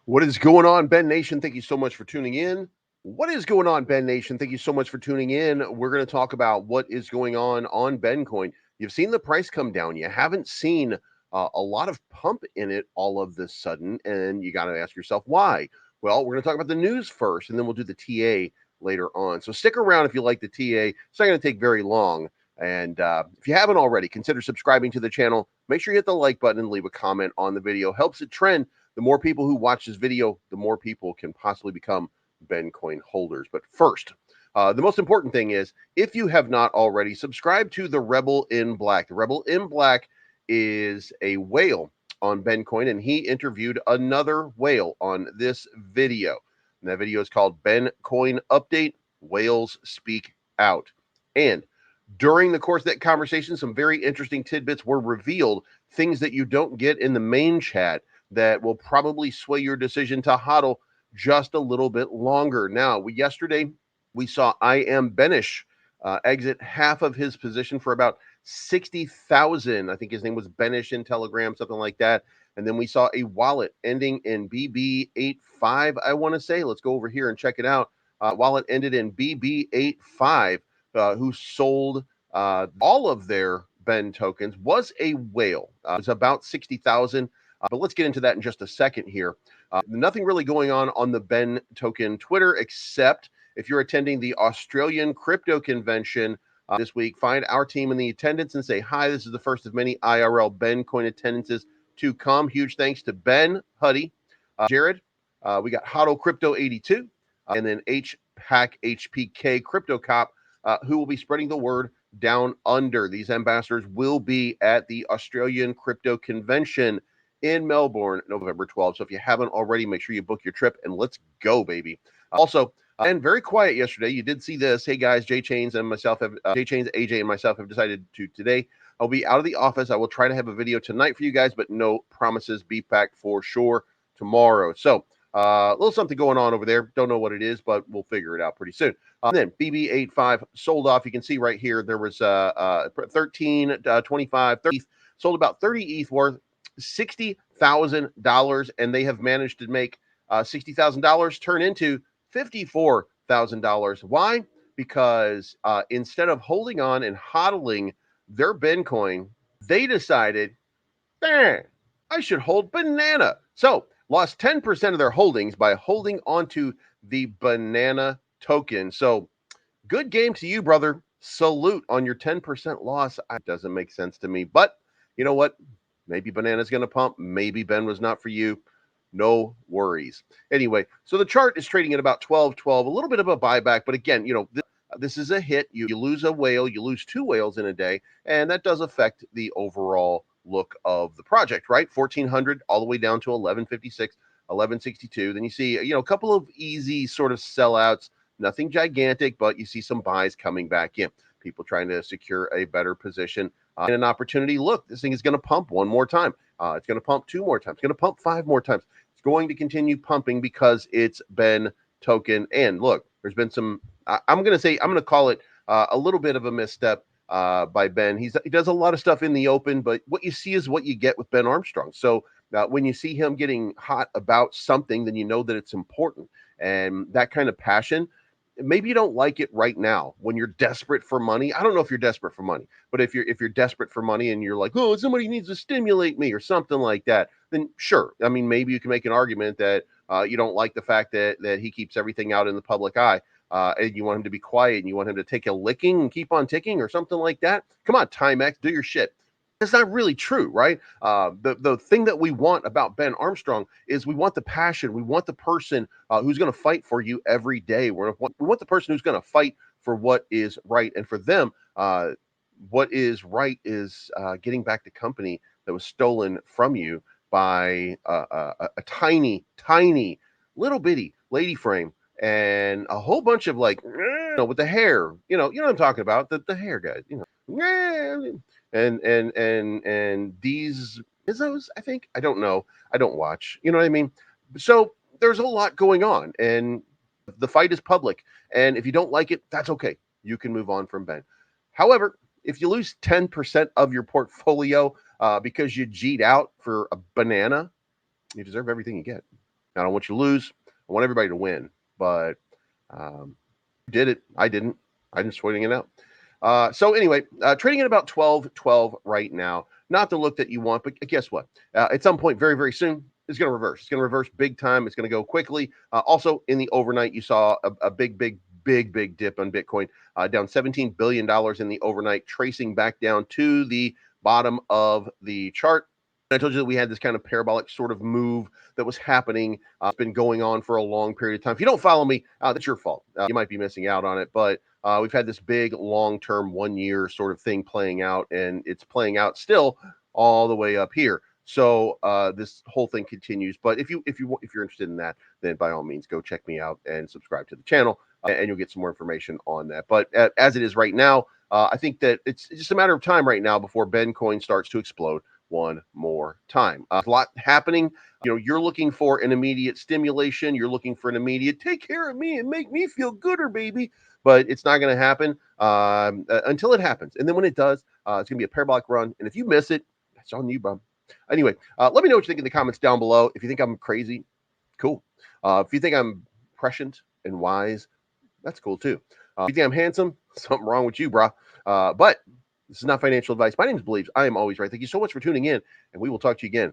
What is going on, Ben Nation? Thank you so much for tuning in. What is going on, Ben Nation? Thank you so much for tuning in. We're going to talk about what is going on Bencoin. You've seen the price come down. You haven't seen a lot of pump in it all of this sudden, and you got to ask yourself why. Well, we're going to talk about the news first, and then we'll do the TA later on. So stick around if you like the TA. It's not going to take very long. And if you haven't already, consider subscribing to the channel. Make sure you hit the like button and leave a comment on the video. Helps it trend. The more people who watch this video, the more people can possibly become Bencoin holders. But first, the most important thing is, if you have not already, subscribe to the Rebel in Black. The Rebel in Black is a whale on Bencoin, and he interviewed another whale on this video. And that video is called Bencoin Update, Whales Speak Out. And during the course of that conversation, some very interesting tidbits were revealed, things that you don't get in the main chat that will probably sway your decision to hodl just a little bit longer. Now, yesterday we saw I Am Benish exit half of his position for about 60,000. I think his name was Benish in Telegram, something like that. And then we saw a wallet ending in BB85, I want to say. Let's go over here and check it out. Wallet ended in BB85, who sold all of their Ben tokens, was a whale. It's about 60,000. But let's get into that in just a second here. Nothing really going on the Ben token Twitter, except if you're attending the Australian crypto convention this week, find our team in the attendance and say, hi, this is the first of many IRL Bencoin attendances to come. Huge thanks to Ben, Huddy, Jared. We got Hodl Crypto 82, and then HPAC HPK Crypto Cop, who will be spreading the word down under. These ambassadors will be at the Australian crypto convention in Melbourne, November 12th. So if you haven't already, make sure you book your trip and let's go, baby. Also, and very quiet yesterday. You did see this. Hey guys, Jay Chains, AJ, and myself have decided to today. I'll be out of the office. I will try to have a video tonight for you guys, but no promises. Be back for sure tomorrow. So a little something going on over there. Don't know what it is, but we'll figure it out pretty soon. Then BB85 sold off. You can see right here there was 13, 25, 30 ETH, sold about 30 ETH worth. $60,000, and they have managed to make $60,000 turn into $54,000. Why? Because instead of holding on and hodling their Bencoin, they decided, I should hold banana. So lost 10% of their holdings by holding onto the banana token. So good game to you, brother. Salute on your 10% loss. It doesn't make sense to me, but you know what? Maybe banana's going to pump. Maybe Ben was not for you. No worries. Anyway, so the chart is trading at about 12.12, a little bit of a buyback. But again, you know, this is a hit. You lose a whale, you lose two whales in a day, and that does affect the overall look of the project, right? 1,400 all the way down to 1156, 1162. Then you see, you know, a couple of easy sort of sellouts, nothing gigantic, but you see some buys coming back in. People trying to secure a better position and an opportunity. Look, this thing is going to pump one more time. It's going to pump two more times. It's going to pump five more times. It's going to continue pumping because it's Ben token. And look, there's been some, I'm going to call it a little bit of a misstep by Ben. He does a lot of stuff in the open, but what you see is what you get with Ben Armstrong. So when you see him getting hot about something, then you know that it's important. And that kind of passion, maybe you don't like it right now when you're desperate for money. I don't know if you're desperate for money, but if you're desperate for money and you're like, oh, somebody needs to stimulate me or something like that, then sure. I mean, maybe you can make an argument that you don't like the fact that he keeps everything out in the public eye, and you want him to be quiet and you want him to take a licking and keep on ticking or something like that. Come on, Timex, do your shit. That's not really true, right? The thing that we want about Ben Armstrong is we want the passion. We want the person who's going to fight for you every day. We want the person who's going to fight for what is right. And for them, what is right is getting back the company that was stolen from you by a tiny, tiny, little bitty lady frame and a whole bunch of like, with the hair, you know what I'm talking about, the hair guys, and these Izzos, I think. I don't know. I don't watch. You know what I mean? So there's a lot going on, and the fight is public. And if you don't like it, that's okay. You can move on from Ben. However, if you lose 10% of your portfolio because you G'd out for a banana, you deserve everything you get. I don't want you to lose. I want everybody to win. But you did it. I didn't. I'm just waiting it out. So anyway, trading at about 12.12 right now. Not the look that you want, but guess what? At some point, very, very soon, it's going to reverse. It's going to reverse big time. It's going to go quickly. Also, in the overnight, you saw a big dip on Bitcoin, down $17 billion in the overnight, tracing back down to the bottom of the chart. I told you that we had this kind of parabolic sort of move that was happening. It's been going on for a long period of time. If you don't follow me, that's your fault. You might be missing out on it, but we've had this big long-term 1 year sort of thing playing out, and it's playing out still all the way up here. So this whole thing continues. But if you're interested in that, then by all means go check me out and subscribe to the channel, and you'll get some more information on that. But as it is right now, I think that it's just a matter of time right now before Bcoin starts to explode one more time. A lot happening. You're looking for an immediate stimulation. You're looking for an immediate take care of me and make me feel gooder, baby. But it's not going to happen until it happens. And then when it does, it's going to be a parabolic run. And if you miss it, that's on you, bro. Anyway, let me know what you think in the comments down below. If you think I'm crazy, cool. If you think I'm prescient and wise, that's cool too. If you think I'm handsome, something wrong with you, bro. But this is not financial advice. My name is Believes. I am always right. Thank you so much for tuning in, and we will talk to you again